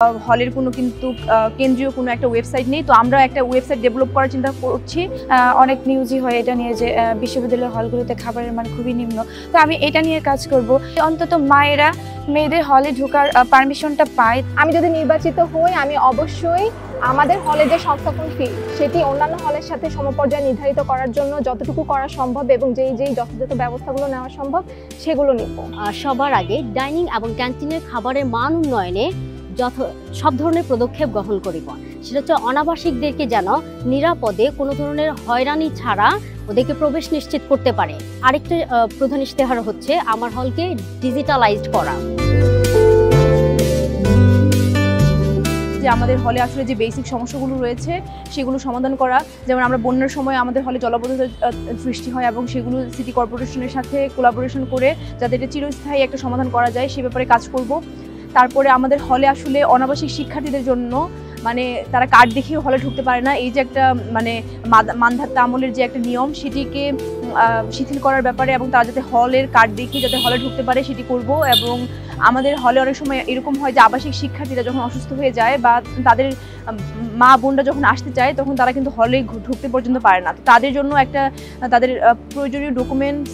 হলের কোনো কিন্তু কেন্দ্রীয় কোনো একটা ওয়েবসাইট নেই, তো আমরা একটা ওয়েবসাইট ডেভেলপ করার চিন্তা করছি। অনেক নিউজই হয় এটা নিয়ে যে বিশ্ববিদ্যালয় হলগুলোতে খাবারের মান খুবই নিম্ন, তো আমি এটা নিয়ে কাজ করব। অন্তত মায়েরা মেয়েদের হলে ঢোকার পারমিশনটা পায়। আমি যদি নির্বাচিত হই আমি অবশ্যই আমাদের হলে যে সংস্থাপন ফি সেটি অন্যান্য হলের সাথে সমপর্যায়ে নির্ধারিত করার জন্য যতটুকু করা সম্ভব এবং যেই যথাযথ ব্যবস্থাগুলো নেওয়া সম্ভব সেগুলো নিব। সবার আগে ডাইনিং এবং ক্যান্টিনের খাবারের মান উন্নয়নে সব ধরনের পদক্ষেপ গ্রহণ করিব। সেটা হচ্ছে অনাবাসিকদেরকে যেন নিরাপদে কোনো ধরনের হয়রানি ছাড়া ওদেরকে প্রবেশ নিশ্চিত করতে পারে। আরেকটা প্রধান ইশতেহার হচ্ছে আমার হলকে ডিজিটালাইজড করা। যে আমাদের হলে আসলে যে বেসিক সমস্যাগুলো রয়েছে সেগুলো সমাধান করা, যেমন আমরা বন্যার সময় আমাদের হলে জলাবদ্ধতার সৃষ্টি হয় এবং সেগুলো সিটি কর্পোরেশনের সাথে কোলাবোরেশন করে যাতে এটা চিরস্থায়ী একটা সমাধান করা যায় সে ব্যাপারে কাজ করব। তারপরে আমাদের হলে আসলে অনাবাসিক শিক্ষার্থীদের জন্য মানে তারা কার্ড দেখিয়ে হলে ঢুকতে পারে না, এই যে একটা মানে মানধাত্তা আমলের যে একটা নিয়ম সেটিকে শিথিল করার ব্যাপারে এবং তারা যাতে হলের কার্ড দেখিয়ে যাতে হলে ঢুকতে পারে সেটি করব। এবং আমাদের হলে অনেক সময় এরকম হয় যে আবাসিক শিক্ষার্থীরা যখন অসুস্থ হয়ে যায় বা তাদের মা বোনরা যখন আসতে চায় তখন তারা কিন্তু হলে ঢুকতে পর্যন্ত পারে না, তো তাদের জন্য একটা তাদের প্রয়োজনীয় ডকুমেন্টস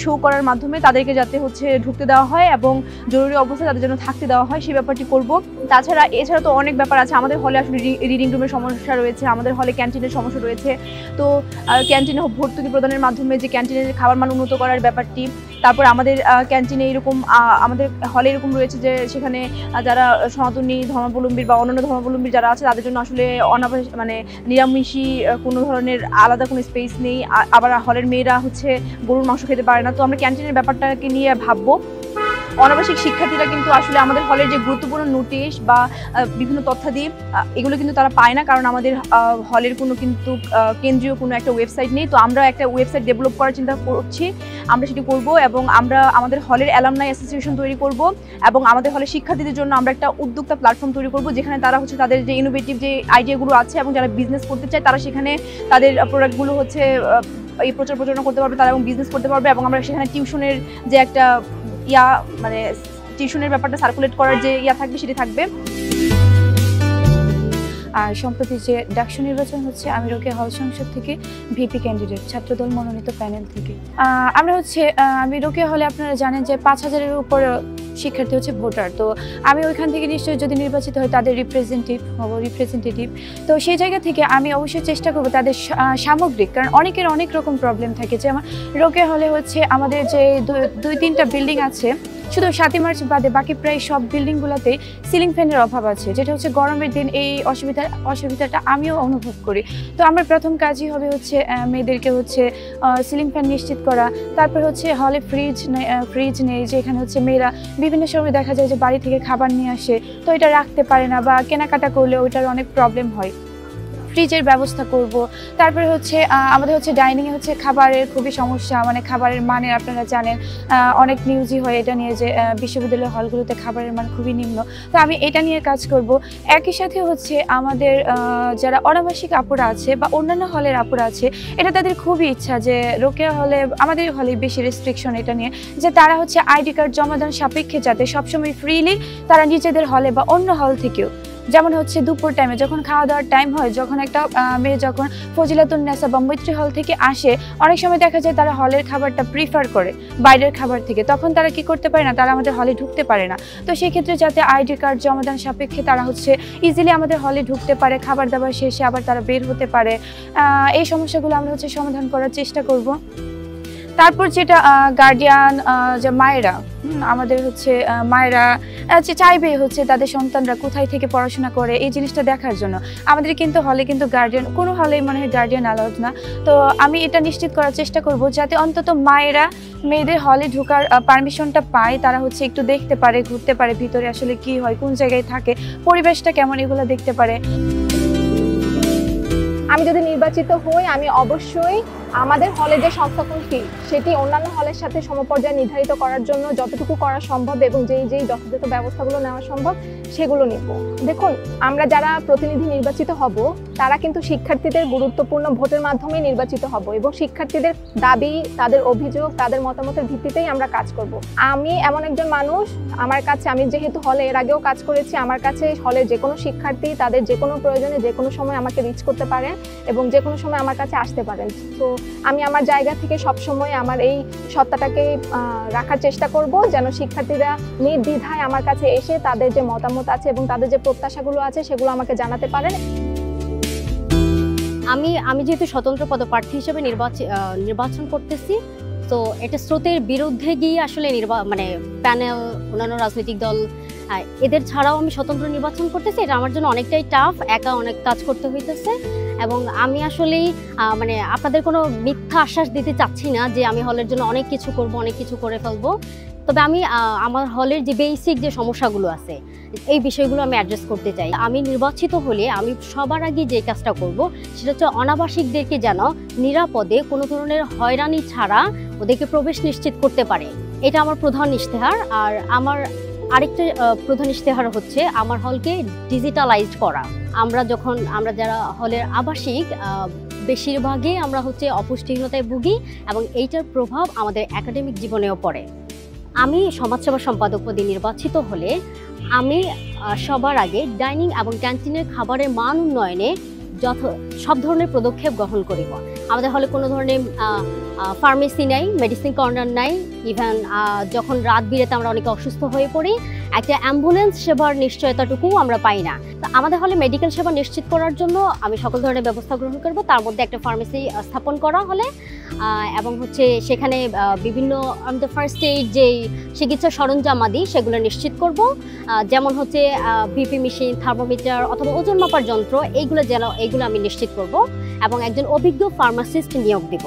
শো করার মাধ্যমে তাদেরকে যাতে ঢুকতে দেওয়া হয় এবং জরুরি অবস্থায় তাদের জন্য থাকতে দেওয়া হয় সেই ব্যাপারটি করব। এছাড়া তো অনেক ব্যাপার আছে। আমাদের হলে আসলে রিডিং রুমের সমস্যা রয়েছে, আমাদের হলে ক্যান্টিনের সমস্যা রয়েছে, তো ক্যান্টিনে ভর্তুকি প্রদানের মাধ্যমে যে ক্যান্টিনের খাবার মান উন্নত করার ব্যাপারটি। তারপর আমাদের ক্যান্টিনে এরকম আমাদের হলে এরকম রয়েছে যে সেখানে যারা সনাতনী ধর্মাবলম্বী বা অন্যান্য ধর্মাবলম্বী যারা আছে তাদের জন্য আসলে মানে নিরামিষী কোনো ধরনের আলাদা কোনো স্পেস নেই, আবার হলের মেয়েরা গরুর মাংস খেতে পারে না, তো আমরা ক্যান্টিনের ব্যাপারটাকে নিয়ে ভাববো। অনাবাসিক শিক্ষার্থীরা কিন্তু আসলে আমাদের হলের যে গুরুত্বপূর্ণ নোটিশ বা বিভিন্ন তথ্যাদি এগুলো কিন্তু তারা পায় না, কারণ আমাদের হলের কোনো কিন্তু কেন্দ্রীয় কোনো একটা ওয়েবসাইট নেই, তো আমরা একটা ওয়েবসাইট ডেভেলপ করার চিন্তা করছি, আমরা সেটি করব। এবং আমরা আমাদের হলের অ্যালামনাই অ্যাসোসিয়েশন তৈরি করব এবং আমাদের হলের শিক্ষার্থীদের জন্য আমরা একটা উদ্যোক্তা প্ল্যাটফর্ম তৈরি করব যেখানে তারা তাদের যে ইনোভেটিভ যে আইডিয়াগুলো আছে এবং যারা বিজনেস করতে চায় তারা সেখানে তাদের প্রোডাক্টগুলো এই প্রচার প্রচারণা করতে পারবে তারা এবং বিজনেস করতে পারবে। এবং আমরা সেখানে টিউশনের যে একটা মানে টিউশনের ব্যাপারটা সার্কুলেট করার যে থাকবে সেটি থাকবে। আর সম্প্রতি যে ডাকসু নির্বাচন হচ্ছে, আমি রোকেয়া হল সংসদ থেকে ভিপি ক্যান্ডিডেট, ছাত্রদল মনোনীত প্যানেল থেকে। আমরা আমি রোকেয়া হলে আপনারা জানেন যে 5000-এর উপর শিক্ষার্থী ভোটার, তো আমি ওইখান থেকে নিশ্চয়ই যদি নির্বাচিত হয় তাদের রিপ্রেজেন্টেটিভ, তো সেই জায়গা থেকে আমি অবশ্যই চেষ্টা করব তাদের সামগ্রিক, কারণ অনেকের অনেক রকম প্রবলেম থাকে। যেমন রোকেয়া হলে আমাদের যে 2-3টা বিল্ডিং আছে, শুধু 7ই মার্চ বাদে বাকি প্রায় সব বিল্ডিংগুলোতে সিলিং ফ্যানের অভাব আছে, যেটা গরমের দিন এই অসুবিধাটা আমিও অনুভব করি। তো আমার প্রথম কাজই হবে মেয়েদেরকে সিলিং ফ্যান নিশ্চিত করা। তারপর হলে ফ্রিজ নেই, যেখানে মেয়েরা বিভিন্ন সময় দেখা যায় যে বাড়ি থেকে খাবার নিয়ে আসে, তো এটা রাখতে পারে না বা কেনাকাটা করলে ওইটার অনেক প্রবলেম হয়, ফ্রিজের ব্যবস্থা করব। তারপরে আমাদের ডাইনিংয়ে খাবারের খুবই সমস্যা, মানে খাবারের মানের আপনারা জানেন অনেক নিউজই হয় এটা নিয়ে যে বিশ্ববিদ্যালয় হলগুলোতে খাবারের মান খুবই নিম্ন, তো আমি এটা নিয়ে কাজ করব। একই সাথে আমাদের যারা অনাবাসিক আপুরা আছে বা অন্যান্য হলের আপুরা আছে, এটা তাদের খুবই ইচ্ছা যে রোকেয়া হলে আমাদের হলে বেশি রেস্ট্রিকশন এটা নিয়ে যে তারা আইডি কার্ড জমাদান সাপেক্ষে যাতে সবসময় ফ্রিলি তারা নিজেদের হলে বা অন্য হল থেকেও, যেমন দুপুর টাইমে যখন খাওয়া দাওয়ার টাইম হয়, যখন একটা মেয়ে যখন ফজিলাতুন্নেসা বা মৈত্রী হল থেকে আসে, অনেক সময় দেখা যায় তারা হলের খাবারটা প্রিফার করে বাইরের খাবার থেকে, তখন তারা কি করতে পারে না, তারা আমাদের হলে ঢুকতে পারে না। তো সেই ক্ষেত্রে যাতে আইডি কার্ড জমাদান সাপেক্ষে তারা ইজিলি আমাদের হলে ঢুকতে পারে, খাবার দাবার শেষে আবার তারা বের হতে পারে, এই সমস্যাগুলো আমরা সমাধান করার চেষ্টা করব। তারপর যেটা গার্ডিয়ান যে মায়েরা আমাদের মায়েরা চাইবে তাদের সন্তানরা কোথায় থেকে পড়াশোনা করে এই জিনিসটা দেখার জন্য। আমাদের কিন্তু হলে গার্ডিয়ান কোনো হলেই মনে হয় গার্ডিয়ান অ্যালাউড না, তো আমি এটা নিশ্চিত করার চেষ্টা করব যাতে অন্তত মায়েরা মেয়েদের হলে ঢোকার পারমিশনটা পায়, তারা একটু দেখতে পারে, ঘুরতে পারে, ভিতরে আসলে কি হয়, কোন জায়গায় থাকে, পরিবেশটা কেমন, এগুলো দেখতে পারে। আমি যদি নির্বাচিত হই আমি অবশ্যই আমাদের হলে যে সংস্থাপন ফি সেটি অন্যান্য হলের সাথে সমপর্যায়ে নির্ধারিত করার জন্য যতটুকু করা সম্ভব এবং যেই যথাযথ ব্যবস্থাগুলো নেওয়া সম্ভব সেগুলো নিব। দেখুন, আমরা যারা প্রতিনিধি নির্বাচিত হব তারা কিন্তু শিক্ষার্থীদের গুরুত্বপূর্ণ ভোটের মাধ্যমে নির্বাচিত হব এবং শিক্ষার্থীদের দাবি, তাদের অভিযোগ, তাদের মতামতের ভিত্তিতেই আমরা কাজ করব। আমি এমন একজন মানুষ, আমার কাছে, আমি যেহেতু হলে এর আগেও কাজ করেছি, আমার কাছে হলের যে কোনো শিক্ষার্থী তাদের যে কোনো প্রয়োজনে যে কোনো সময় আমাকে রিচ করতে পারে এবং যে কোনো সময় আমার কাছে আসতে পারেন। তো আমি আমার জায়গা থেকে সবসময় আমার এই সত্তাটাকে রাখার চেষ্টা করব যেন শিক্ষার্থীরা নির্দ্বিধায় আমার কাছে এসে তাদের যে মতামত আছে এবং তাদের যে প্রত্যাশাগুলো আছে সেগুলো আমাকে জানাতে পারেন। আমি যেহেতু স্বতন্ত্র পদপ্রার্থী হিসেবে নির্বাচন করতেছি, তো এটা স্রোতের বিরুদ্ধে গিয়ে আসলে মানে প্যানেল, অন্যান্য রাজনৈতিক দল এদের ছাড়াও আমি স্বতন্ত্র নির্বাচন করতেছি। এটা আমার জন্য অনেকটাই টাফ, একা অনেক কাজ করতে হইতেছে এবং আমি আসলেই মানে আপনাদের কোনো মিথ্যা আশ্বাস দিতে চাচ্ছি না যে আমি হলের জন্য অনেক কিছু করব, অনেক কিছু করে ফেলবো। তবে আমি আমার হলের যে বেসিক যে সমস্যাগুলো আছে এই বিষয়গুলো আমি অ্যাড্রেস করতে চাই। আমি নির্বাচিত হলে আমি সবার আগে যে কাজটা করব সেটা হচ্ছে অনাবাসিকদেরকে যেন নিরাপদে কোনো ধরনের হয়রানি ছাড়া ওদেরকে প্রবেশ নিশ্চিত করতে পারে, এটা আমার প্রধান ইশতেহার। আর আমার আরেকটা প্রধান ইশতেহার হচ্ছে আমার হলকে ডিজিটালাইজড করা। আমরা যারা হলের আবাসিক বেশিরভাগই আমরা হচ্ছে অপুষ্টিহীনতায় ভুগি এবং এইটার প্রভাব আমাদের একাডেমিক জীবনেও পড়ে। আমি সমাজসেবা সম্পাদক পদে নির্বাচিত হলে আমি সবার আগে ডাইনিং এবং ক্যান্টিনের খাবারের মান উন্নয়নে সব ধরনের পদক্ষেপ গ্রহণ করিব। আমাদের হলে কোনো ধরনের ফার্মেসি নাই, মেডিসিন কর্নার নাই, ইভেন যখন রাত বিরেতে আমরা অনেকে অসুস্থ হয়ে পড়ি একটা অ্যাম্বুলেন্স সেবার নিশ্চয়তাটুকুও আমরা পাই না। তো আমাদের হলে মেডিকেল সেবা নিশ্চিত করার জন্য আমি সকল ধরনের ব্যবস্থা গ্রহণ করব, তার মধ্যে একটা ফার্মেসি স্থাপন করা হলে এবং হচ্ছে সেখানে বিভিন্ন আমাদের ফার্স্ট এইড যেই চিকিৎসা সরঞ্জামাদি সেগুলো নিশ্চিত করব, যেমন হচ্ছে বিপি মেশিন, থার্মোমিটার অথবা ওজন মাপার যন্ত্র, এইগুলো আমি নিশ্চিত করব এবং একজন অভিজ্ঞ ফার্মাসিস্ট নিয়োগ দেব।